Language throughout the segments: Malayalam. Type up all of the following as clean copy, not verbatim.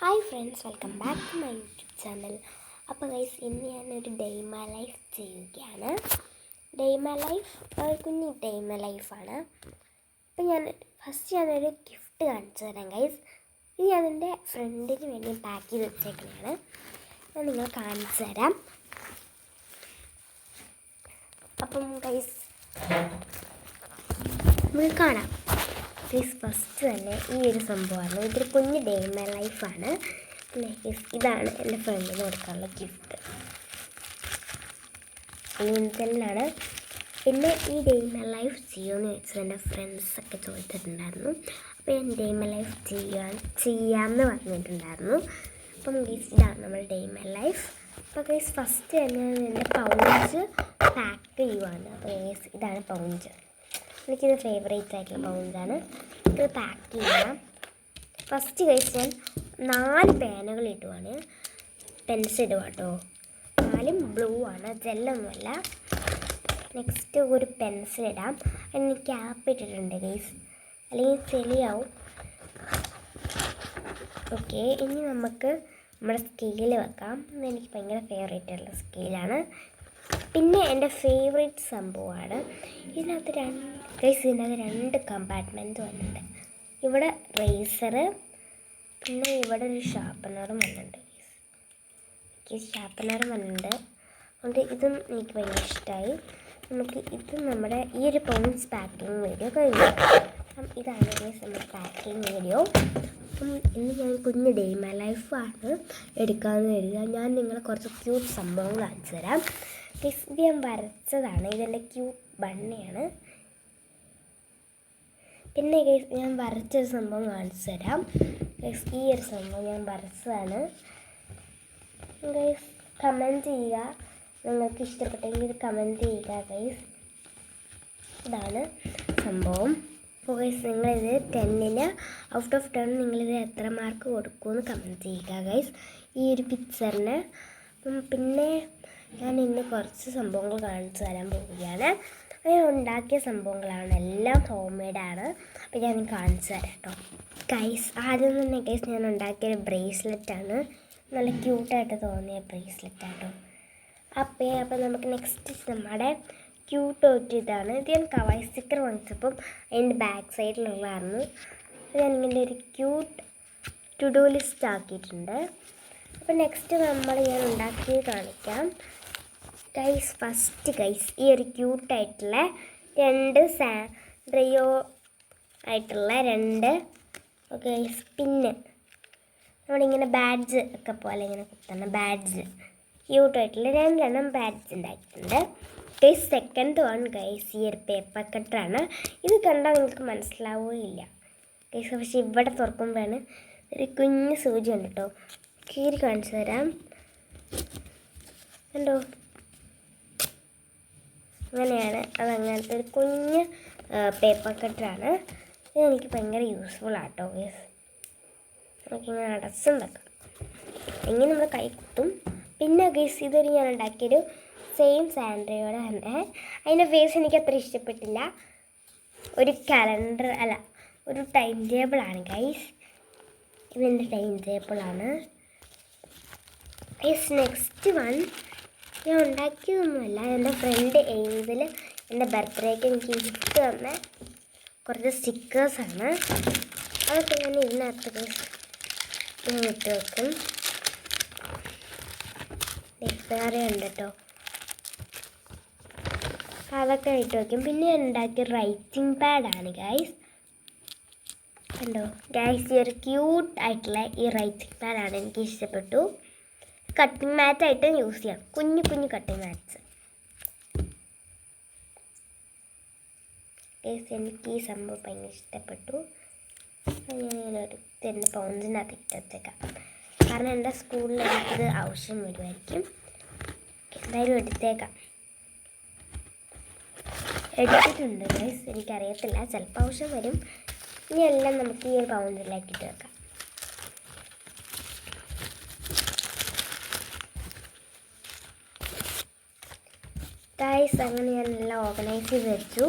Hi friends, welcome back to my YouTube channel. അപ്പോൾ ഗൈസ്, ഇന്ന് ഞാനൊരു ഡേ മൈ ലൈഫ് ചെയ്യുകയാണ്. ഡേ മൈ ലൈഫ് ഒരു കുഞ്ഞി ഡേ മൈ ലൈഫാണ്. അപ്പോൾ ഞാനൊരു ഗിഫ്റ്റ് കാണിച്ചു തരാം ഗൈസ്. ഇത് ഞാൻ എൻ്റെ ഫ്രണ്ടിന് വേണ്ടി പാക്ക് ചെയ്ത് വെച്ചേക്കുന്നതാണ്. ഞാൻ നിങ്ങൾ കാണിച്ചു തരാം. അപ്പം ഗൈസ് നമുക്ക് കാണാം. ഗൈസ്, ഫസ്റ്റ് തന്നെ ഈ ഒരു സംഭവമാണ്. ഇതൊരു കുഞ്ഞ് ഡേ മൈ ലൈഫാണ്. പിന്നെ ഗൈസ്, ഇതാണ് എൻ്റെ ഫ്രണ്ടിന് കൊടുക്കാനുള്ള ഗിഫ്റ്റ്. ഇൻസെല്ലാണ്. പിന്നെ ഈ ഡേ മൈ ലൈഫ് ചെയ്യുമെന്ന് ചോദിച്ചത് എൻ്റെ ഫ്രണ്ട്സൊക്കെ ചോദിച്ചിട്ടുണ്ടായിരുന്നു. അപ്പോൾ ഞാൻ ഡേ മൈ ലൈഫ് ചെയ്യാമെന്ന് പറഞ്ഞിട്ടുണ്ടായിരുന്നു. അപ്പം ഗൈസ്, ഇതാണ് നമ്മുടെ ഡേ മൈ ലൈഫ്. അപ്പോൾ ഗൈസ്, ഫസ്റ്റ് തന്നെ എൻ്റെ പൗഞ്ച് പാക്ക് ചെയ്യുവാണ്. അപ്പോൾ ഗൈസ്, ഇതാണ് പൗഞ്ച്. എനിക്കിത് ഫേവറേറ്റ് ആയിട്ടുള്ള പൗഞ്ചാണ്. ഇത് പാക്ക് ചെയ്യാം. ഫസ്റ്റ് ഗൈസ്, ഞാൻ 4 പേനകൾ ഇടുവാണ്. പെൻസിൽ ഇടുക കേട്ടോ. 4 ബ്ലൂ ആണ്, ജെല്ലൊന്നുമല്ല. നെക്സ്റ്റ് ഒരു പെൻസിൽ ഇടാം. അതിന് ക്യാപ്പ് ഇട്ടിട്ടുണ്ട് ഗൈസ്, അല്ലെങ്കിൽ ചെളിയാവും. ഓക്കെ, ഇനി നമുക്ക് നമ്മുടെ സ്കെയിൽ വെക്കാം. ഇതെനിക്ക് ഭയങ്കര ഫേവറേറ്റ് ആയിട്ടുള്ള സ്കെയിലാണ്. പിന്നെ എൻ്റെ ഫേവറേറ്റ് സംഭവമാണ് ഇതിനകത്ത് രണ്ട് കമ്പാർട്ട്മെൻറ്റ് വന്നിട്ടുണ്ട്. ഇവിടെ റേസറ്, പിന്നെ ഇവിടെ ഒരു ഷാർപ്പനറും വന്നിട്ടുണ്ട്. ഷാർപ്പനറും വന്നിട്ടുണ്ട്. അതുകൊണ്ട് ഇതും എനിക്ക് ഭയങ്കര ഇഷ്ടമായി. നമുക്ക് ഇത് നമ്മുടെ ഈ ഒരു പൗണ്ട്സ് പാക്കിങ് വീഡിയോ കഴിഞ്ഞു. അപ്പം ഇതാണ് നമ്മുടെ പാക്കിങ് വീഡിയോ. അപ്പം ഇന്ന് ഞാൻ കുഞ്ഞ് ഡേ മൈ ലൈഫാണ് എടുക്കാമെന്ന് കരുതുക. ഞാൻ നിങ്ങളെ കുറച്ച് ക്യൂട്ട് സംഭവം കാണിച്ചു തരാം. ഇത് ഞാൻ വരച്ചതാണ്. ഇതെൻ്റെ ക്യൂട്ട് ബണ്ണിയാണ്. പിന്നെ ഗൈസ്, ഞാൻ വരച്ചൊരു സംഭവം കാണിച്ചു തരാം. ഗൈസ്, ഈ ഒരു സംഭവം ഞാൻ വരച്ചതാണ്. ഗൈസ്, കമൻറ്റ് ചെയ്യുക. നിങ്ങൾക്ക് ഇഷ്ടപ്പെട്ടെങ്കിൽ ഇത് കമൻറ്റ് ചെയ്യുക ഗൈസ്. ഇതാണ് സംഭവം. അപ്പോൾ ഗൈസ്, നിങ്ങളിത് 10ന് ഔട്ട് ഓഫ് 10 നിങ്ങളിത് എത്ര മാർക്ക് കൊടുക്കുമെന്ന് കമൻറ്റ് ചെയ്യുക ഗൈസ്, ഈ ഒരു പിക്ചറിന്. പിന്നെ ഞാൻ ഇന്ന് കുറച്ച് സംഭവങ്ങൾ കാണിച്ചു തരാൻ പോവുകയാണ്. ഞാൻ ഉണ്ടാക്കിയ സംഭവങ്ങളാണ്, എല്ലാം ഹോം മെയ്ഡാണ്. അപ്പോൾ ഞാൻ കാണിച്ചു തരാം കേട്ടോ ഗൈസ്. ആദ്യം തന്നെ ഗൈസ്, ഞാൻ ഉണ്ടാക്കിയൊരു ബ്രേസ്ലെറ്റാണ്. നല്ല ക്യൂട്ടായിട്ട് തോന്നിയ ബ്രേസ്ലെറ്റാട്ടോ. അപ്പോൾ നമുക്ക് നെക്സ്റ്റ് നമ്മുടെ ക്യൂട്ട് ഇതാണ്. ഇത് ഞാൻ കവായ് സ്റ്റിക്കർ വാങ്ങിച്ചപ്പം അതിൻ്റെ ബാക്ക് സൈഡിലുള്ളതായിരുന്നു. ഞാനിങ്ങനെ ഒരു ക്യൂട്ട് ടു ഡു ലിസ്റ്റ് ആക്കിയിട്ടുണ്ട്. അപ്പോൾ നെക്സ്റ്റ് ഞാൻ ഉണ്ടാക്കിയത് കാണിക്കാം ഗൈസ്. ഫസ്റ്റ് ഗൈസ്, ഈ ഒരു ക്യൂട്ടായിട്ടുള്ള 2 സാൻഡ്രിയോ ആയിട്ടുള്ള 2 ഗൈസ് പിന്നെ നമ്മളിങ്ങനെ ബാഡ്ജ് ഒക്കെ പോലെ ഇങ്ങനെ കുത്തുന്ന ബാഡ്ജ്, ക്യൂട്ടായിട്ടുള്ള 2 ബാഡ്ജ് ഉണ്ടാക്കിയിട്ടുണ്ട് ഗൈസ്. സെക്കൻഡ് വൺ ഗൈസ്, ഈ ഒരു പേപ്പർ കട്ടറാണ്. ഇത് കണ്ടാൽ നിങ്ങൾക്ക് മനസ്സിലാവുകയില്ല ഗൈസ്. പക്ഷേ ഇവിടെ തുറക്കുമ്പോഴാണ് ഒരു കുഞ്ഞ് സൂചി ഉണ്ട് കേട്ടോ. കീറി കാണിച്ചു തരാം. കണ്ടോ, അങ്ങനെയാണ്. അതങ്ങനത്തെ ഒരു കുഞ്ഞ് പേപ്പർ കട്ടറാണ്. ഇതെനിക്ക് ഭയങ്കര യൂസ്ഫുൾ ആട്ടോ ഗൈസ്. നമുക്കിങ്ങനെ അടച്ചുണ്ടാക്കാം. ഇങ്ങനെ നമ്മൾ കൈ കുത്തും. പിന്നെ ഗൈസ്, ഇതൊരു ഞാൻ ഉണ്ടാക്കിയൊരു സെയിം സാൻഡ്രയോടെ തന്നെ. അതിൻ്റെ ഫേസ് എനിക്ക് അത്ര ഇഷ്ടപ്പെട്ടില്ല. ഒരു കലണ്ടർ അല്ല, ഒരു ടൈം ടേബിളാണ് ഗൈസ്. ഇതെൻ്റെ ടൈം ടേബിളാണ് ഗൈസ്. നെക്സ്റ്റ് വൺ ഞാൻ ഉണ്ടാക്കിയതൊന്നുമല്ല. എൻ്റെ ഫ്രണ്ട് ഏഞ്ചൽ എൻ്റെ ബർത്ത്ഡേക്ക് എനിക്ക് ഗിഫ്റ്റ് തന്ന കുറച്ച് സ്റ്റിക്കേഴ്സാണ്. അതൊക്കെ ഞാൻ ഇതിനകത്ത് ഞാൻ ഇട്ട് വെക്കും. വേറെ ഉണ്ട് കേട്ടോ, അതൊക്കെ ഇട്ട് വയ്ക്കും. പിന്നെ ഞാൻ ഉണ്ടാക്കിയ റൈറ്റിംഗ് പാഡാണ് ഗൈസ്. കണ്ടോ ഗൈസ്, ഈ ഒരു ക്യൂട്ട് ആയിട്ടുള്ള ഈ റൈറ്റിംഗ് പാഡാണ് എനിക്ക് ഇഷ്ടപ്പെട്ടു. കട്ടിങ് മാറ്റായിട്ട് യൂസ് ചെയ്യാം, കുഞ്ഞു കട്ടിങ് മാറ്റ്സ് ഗൈസ്. എനിക്ക് ഈ സംഭവം ഭയങ്കര ഇഷ്ടപ്പെട്ടു. ഞാനൊരു 10 പൗണ്ട്സിനകത്ത് ഇട്ടേക്കാം. കാരണം എൻ്റെ സ്കൂളിൽ എനിക്കിത് ആവശ്യം വരുമായിരിക്കും. എന്തായാലും എടുത്തേക്കാം. എടുത്തിട്ടുണ്ട് ഗൈസ്, എനിക്കറിയത്തില്ല, ചിലപ്പോൾ ആവശ്യം വരും. ഇനി എല്ലാം നമുക്ക് ഈ ഒരു പൗണ്ടിലേക്ക് ഇട്ട് വെക്കാം. ഗൈസ്, അങ്ങനെ ഞാൻ എല്ലാം ഓർഗനൈസ് ചെയ്ത് വെച്ചു.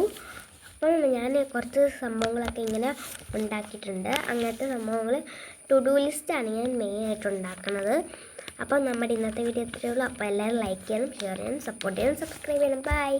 അപ്പോൾ ഞാൻ കുറച്ച് സംഭവങ്ങളൊക്കെ ഇങ്ങനെ ഉണ്ടാക്കിയിട്ടുണ്ട്. അങ്ങനത്തെ സംഭവങ്ങൾ ടു ഡു ലിസ്റ്റാണ് ഞാൻ മെയിനായിട്ട് ഉണ്ടാക്കുന്നത്. അപ്പോൾ നമ്മുടെ ഇന്നത്തെ വീഡിയോ ഇത്രയേ ഉള്ളൂ. അപ്പോൾ എല്ലാവരും ലൈക്ക് ചെയ്യണം, ഷെയർ ചെയ്യണം, സപ്പോർട്ട് ചെയ്യണം, സബ്സ്ക്രൈബ് ചെയ്യണം. ബൈ.